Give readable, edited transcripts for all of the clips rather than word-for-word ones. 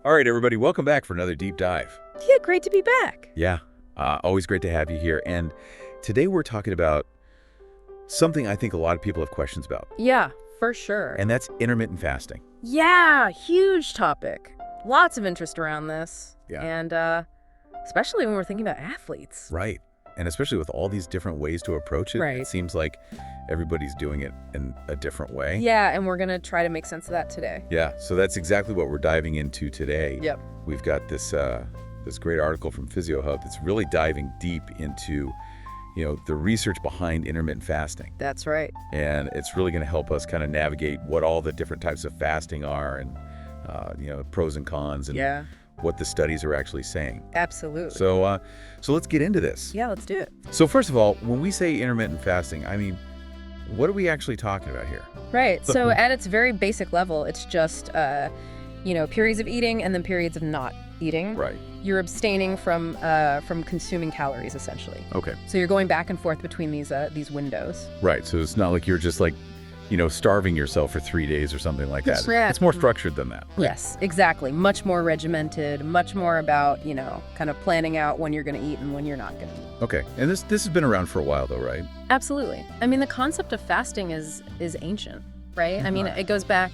All right, everybody, welcome back for another deep dive. Yeah, great to be back. Yeah, always great to have you here. And today we're talking about something I think a lot of people have questions about, Yeah, for sure. and that's intermittent fasting. Yeah, huge topic. Lots of interest around this. Yeah. And especially when we're thinking about athletes. Right. And especially with all these different ways to approach it, Right. It seems like everybody's doing it in a different way. Yeah, and we're going to try to make sense of that today. Yeah, so that's exactly what we're diving into today. Yep. We've got this great article from Physio that's really diving deep into, the research behind intermittent fasting. That's right. And it's really going to help us kind of navigate what all the different types of fasting are and, pros and cons and what the studies are actually saying. Absolutely. So let's get into this. Yeah, let's do it. So first of all, when we say intermittent fasting, I mean, what are we actually talking about here? Right. So at its very basic level, it's just, periods of eating and then periods of not eating. Right. You're abstaining from consuming calories, essentially. Okay. So you're going back and forth between these windows. Right. So it's not like you're just like, starving yourself for 3 days or something like that. Yeah. It's more structured than that. Yes, exactly. Much more regimented, much more about, kind of planning out when you're going to eat and when you're not going to eat. Okay. And this has been around for a while though, right? Absolutely. I mean, the concept of fasting is ancient, right? I mean, it goes back,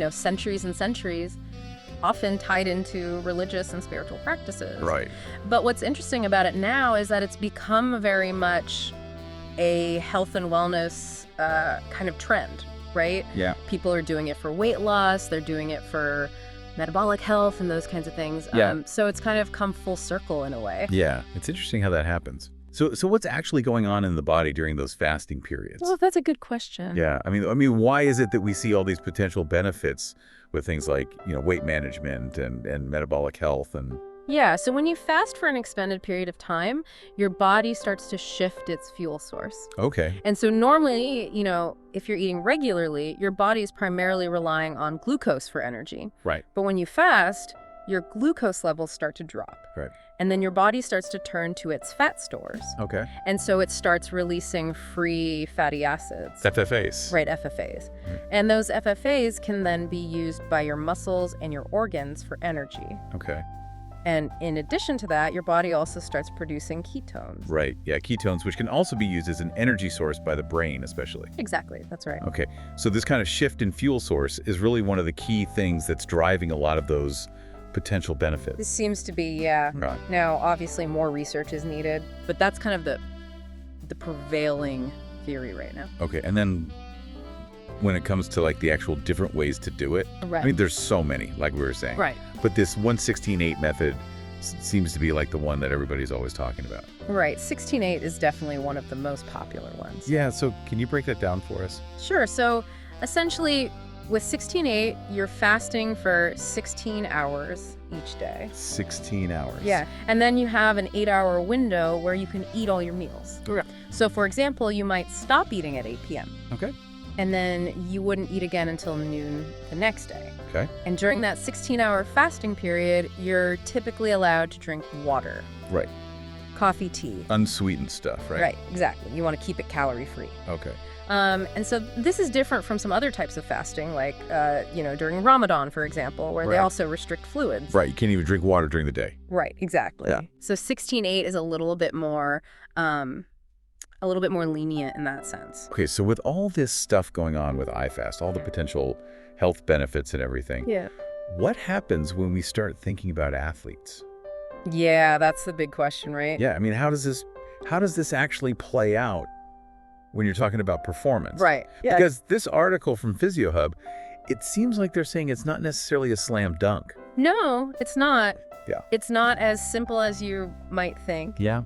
centuries and centuries, often tied into religious and spiritual practices. Right. But what's interesting about it now is that it's become very much a health and wellness kind of trend, right? Yeah. People are doing it for weight loss. They're doing it for metabolic health and those kinds of things. Yeah. So it's kind of come full circle in a way. Yeah. It's interesting how that happens. So what's actually going on in the body during those fasting periods? Well, that's a good question. Yeah. I mean, why is it that we see all these potential benefits with things like, weight management and metabolic health and... Yeah, so when you fast for an extended period of time, your body starts to shift its fuel source. Okay. And so normally, if you're eating regularly, your body is primarily relying on glucose for energy. Right. But when you fast, your glucose levels start to drop. Right. And then your body starts to turn to its fat stores. Okay. And so it starts releasing free fatty acids. FFAs. Right, FFAs. And those FFAs can then be used by your muscles and your organs for energy. Okay. And in addition to that, your body also starts producing ketones. Right. Yeah, ketones, which can also be used as an energy source by the brain, especially. Exactly. That's right. Okay. So this kind of shift in fuel source is really one of the key things that's driving a lot of those potential benefits. This seems to be, yeah. Right. Now, obviously, more research is needed, but that's kind of the prevailing theory right now. Okay. And then when it comes to like the actual different ways to do it, Right. I mean, there's so many, like we were saying. Right. But this 1:16:8 method seems to be like the one that everybody's always talking about. Right. 16:8 is definitely one of the most popular ones. Yeah. So can you break that down for us? Sure. So essentially, with 16:8, you're fasting for 16 hours each day. 16 hours. Yeah. And then you have an 8-hour window where you can eat all your meals. Okay. So, for example, you might stop eating at 8 p.m. Okay. and then you wouldn't eat again until noon the next day. Okay. And during that 16-hour fasting period, you're typically allowed to drink water, Right. coffee, tea. Unsweetened stuff, right? Right, exactly. You want to keep it calorie-free. Okay. And so this is different from some other types of fasting, like, during Ramadan, for example, where they Right. also restrict fluids. Right. You can't even drink water during the day. Right, exactly. Yeah. So 16:8 is a little bit more lenient in that sense. Okay. So with all this stuff going on with IFast, all the potential health benefits and everything, Yeah. what happens when we start thinking about athletes? Yeah, that's the big question, right? Yeah. I mean, how does this actually play out when you're talking about performance? Right. Yeah. Because this article from Physio, it seems like they're saying it's not necessarily a slam dunk. No, it's not. Yeah. It's not as simple as you might think. Yeah.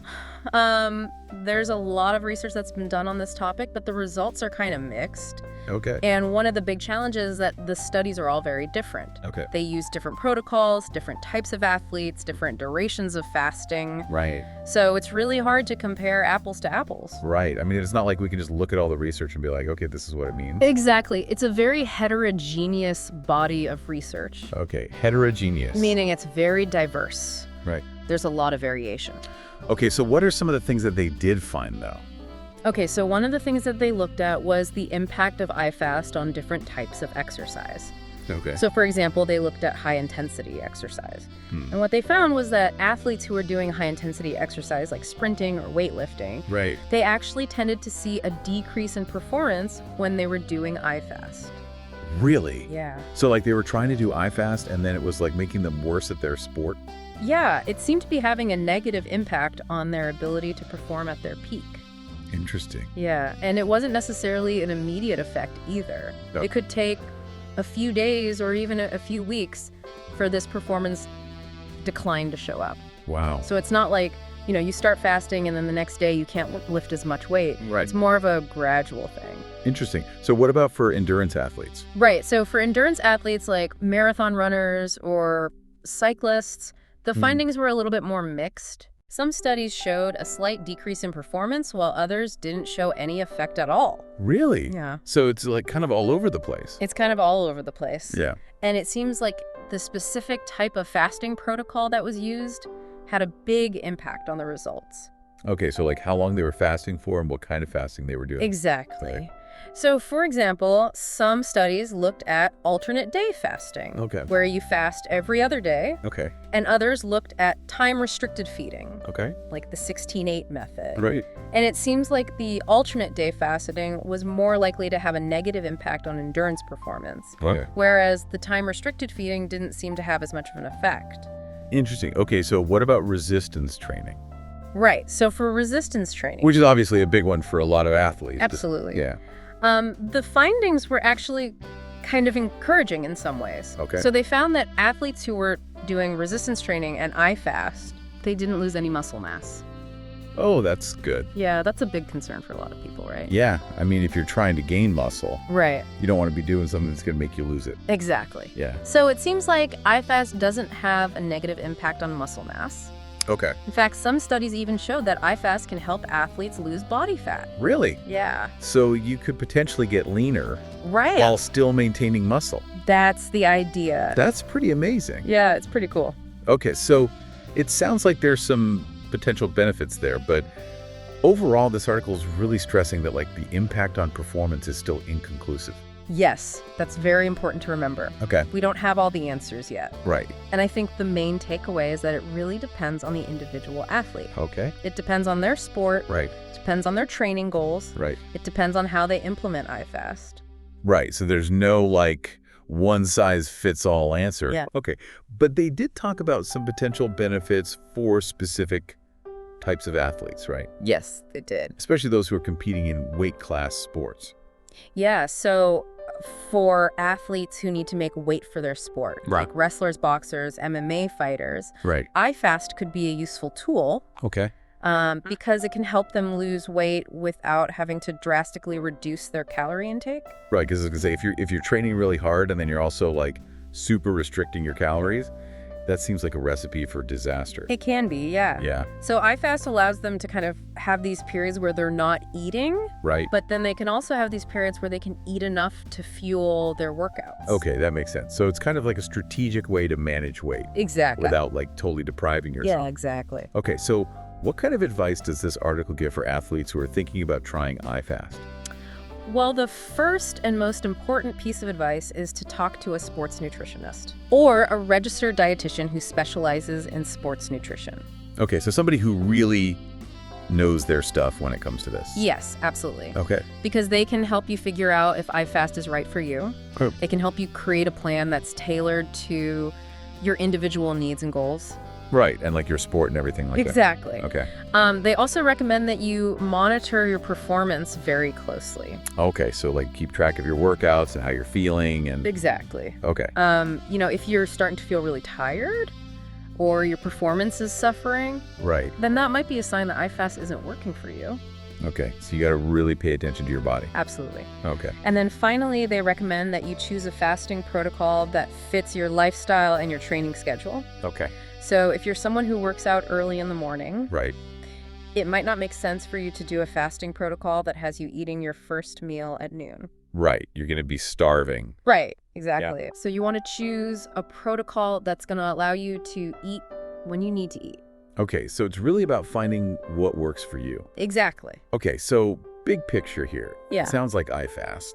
There's a lot of research that's been done on this topic, but the results are kind of mixed. Okay. And one of the big challenges is that the studies are all very different. Okay. They use different protocols, different types of athletes, different durations of fasting. Right. So it's really hard to compare apples to apples. Right. I mean, it's not like we can just look at all the research and be like, okay, this is what it means. Exactly. It's a very heterogeneous body of research, Okay. Heterogeneous. meaning it's very diverse. Right. There's a lot of variation. Okay, so what are some of the things that they did find, though? Okay, so one of the things that they looked at was the impact of IFast on different types of exercise. Okay. So, for example, they looked at high-intensity exercise. And what they found was that athletes who were doing high-intensity exercise, like sprinting or weightlifting, Right. they actually tended to see a decrease in performance when they were doing IFast. Really? Yeah. So like they were trying to do IFast and then it was like making them worse at their sport? Yeah, it seemed to be having a negative impact on their ability to perform at their peak. Interesting. Yeah, and it wasn't necessarily an immediate effect either. Oh. It could take a few days or even a few weeks for this performance decline to show up. Wow. So it's not like, you start fasting and then the next day you can't lift as much weight. Right. It's more of a gradual thing. Interesting. So what about for endurance athletes? Right. So for endurance athletes like marathon runners or cyclists, the findings were a little bit more mixed. Some studies showed a slight decrease in performance while others didn't show any effect at all. Really? Yeah. So it's like kind of all over the place. It's kind of all over the place. Yeah. And it seems like the specific type of fasting protocol that was used had a big impact on the results. Okay, so like how long they were fasting for and what kind of fasting they were doing. Exactly. Okay. So, for example, some studies looked at alternate day fasting, Okay. where you fast every other day, Okay. and others looked at time-restricted feeding, Okay. like the 16-8 method. Right. And it seems like the alternate day fasting was more likely to have a negative impact on endurance performance, Okay. whereas the time-restricted feeding didn't seem to have as much of an effect. Interesting. Okay, so what about resistance training? Right. So for resistance training, Which is obviously a big one for a lot of athletes. absolutely. Yeah. The findings were actually kind of encouraging in some ways. Okay. So they found that athletes who were doing resistance training and IFast, they didn't lose any muscle mass. Oh, that's good. Yeah, that's a big concern for a lot of people, right? Yeah. I mean, if you're trying to gain muscle, Right. you don't want to be doing something that's going to make you lose it. Exactly. Yeah. So it seems like IFast doesn't have a negative impact on muscle mass. Okay. In fact, some studies even showed that IFast can help athletes lose body fat. Really? Yeah. So you could potentially get leaner Right. while still maintaining muscle. That's the idea. That's pretty amazing. Yeah, it's pretty cool. Okay, so it sounds like there's some potential benefits there, but overall, this article is really stressing that like the impact on performance is still inconclusive. Yes, that's very important to remember. Okay. We don't have all the answers yet. Right. And I think the main takeaway is that it really depends on the individual athlete. Okay. It depends on their sport. Right. It depends on their training goals. Right. It depends on how they implement IFast. Right. So there's no like one size fits all answer. Yeah. Okay. But they did talk about some potential benefits for specific types of athletes, right? Yes, it did. Especially those who are competing in weight class sports. Yeah, so for athletes who need to make weight for their sport, Right. like wrestlers, boxers, MMA fighters, Right. IFast could be a useful tool Okay. because it can help them lose weight without having to drastically reduce their calorie intake. Right, because I was gonna say if you're training really hard and then you're also like super restricting your calories, that seems like a recipe for disaster. It can be, yeah. Yeah. So IFast allows them to kind of have these periods where they're not eating, Right. but then they can also have these periods where they can eat enough to fuel their workouts. Okay, that makes sense. So it's kind of like a strategic way to manage weight Exactly. without like totally depriving yourself. Yeah, exactly. Okay, so what kind of advice does this article give for athletes who are thinking about trying IFast? Well, the first and most important piece of advice is to talk to a sports nutritionist or a registered dietitian who specializes in sports nutrition. Okay, so somebody who really knows their stuff when it comes to this. Yes, absolutely. Okay. Because they can help you figure out if IFast is right for you. Oh. They can help you create a plan that's tailored to your individual needs and goals. Right, and like your sport and everything like Exactly. that. Okay. They also recommend that you monitor your performance very closely. Okay, so like keep track of your workouts and how you're feeling and Exactly. okay. If you're starting to feel really tired or your performance is suffering, Right. then that might be a sign that IFast isn't working for you. Okay. So you got to really pay attention to your body. Absolutely. Okay. And then finally, they recommend that you choose a fasting protocol that fits your lifestyle and your training schedule. Okay. So if you're someone who works out early in the morning, Right. it might not make sense for you to do a fasting protocol that has you eating your first meal at noon. Right. You're going to be starving. Right, exactly. So you want to choose a protocol that's going to allow you to eat when you need to eat. Okay. So it's really about finding what works for you. Exactly. Okay. So big picture here. Yeah. Sounds like IFast.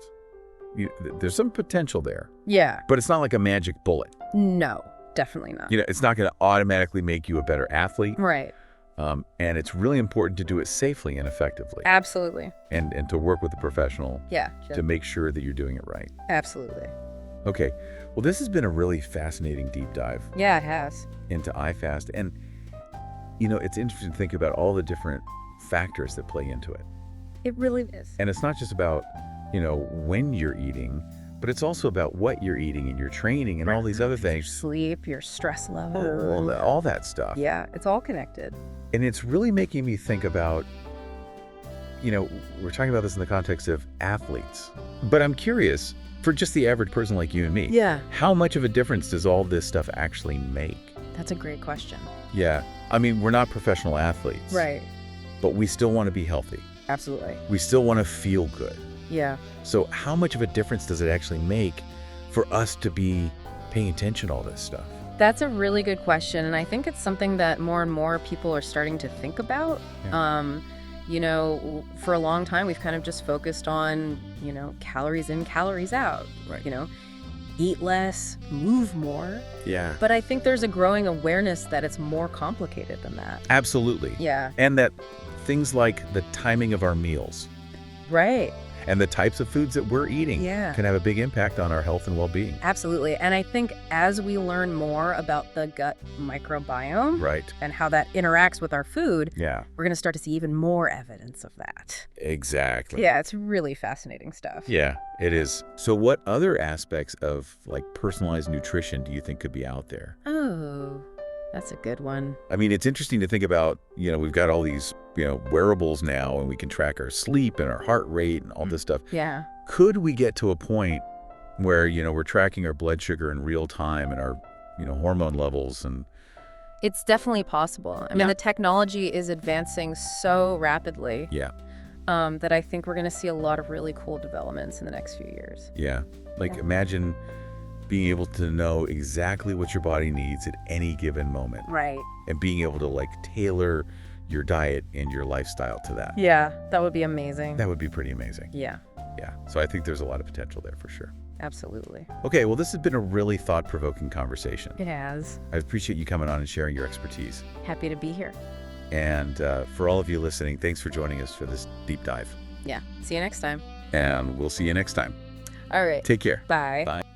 there's some potential there, Yeah. but it's not like a magic bullet. No, definitely not. It's not going to automatically make you a better athlete. Right. And it's really important to do it safely and effectively. Absolutely. And to work with a professional Yeah. to make sure that you're doing it right. Absolutely. Okay. Well, this has been a really fascinating deep dive Yeah, it has. into IFast. And, it's interesting to think about all the different factors that play into it. It really is. And it's not just about, when you're eating, but it's also about what you're eating and your training and all these other Your things. sleep, your stress level. All that stuff. Yeah, it's all connected. And it's really making me think about, we're talking about this in the context of athletes. But I'm curious, for just the average person like you and me, Yeah. how much of a difference does all this stuff actually make? That's a great question. Yeah. I mean, we're not professional athletes. Right. But we still want to be healthy. Absolutely. We still want to feel good. Yeah. So how much of a difference does it actually make for us to be paying attention to all this stuff? That's a really good question. And I think it's something that more and more people are starting to think about. Yeah. For a long time, we've kind of just focused on, calories in, calories out. Right. Eat less, move more. Yeah. But I think there's a growing awareness that it's more complicated than that. Absolutely. Yeah. And that things like the timing of our meals Right. and the types of foods that we're eating Yeah. can have a big impact on our health and well-being. Absolutely. And I think as we learn more about the gut microbiome Right. and how that interacts with our food, Yeah. we're going to start to see even more evidence of that. Exactly. Yeah, it's really fascinating stuff. Yeah, it is. So what other aspects of personalized nutrition do you think could be out there? Oh, that's a good one. I mean, it's interesting to think about, we've got all these, wearables now, and we can track our sleep and our heart rate and all this stuff. Yeah. Could we get to a point where, we're tracking our blood sugar in real time and our, hormone levels and... It's definitely possible. I mean, the technology is advancing so rapidly Yeah. that I think we're going to see a lot of really cool developments in the next few years. Yeah. Imagine being able to know exactly what your body needs at any given moment Right. and being able to tailor your diet and your lifestyle to that. Yeah, that would be amazing. That would be pretty amazing. Yeah, Yeah. So I think there's a lot of potential there for sure. absolutely. Okay. Well, this has been a really thought-provoking conversation. It has. I appreciate you coming on and sharing your expertise. Happy to be here. And for all of you listening, thanks for joining us for this deep dive. Yeah. See you next time. And we'll see you next time. All right. Take care. Bye. Bye.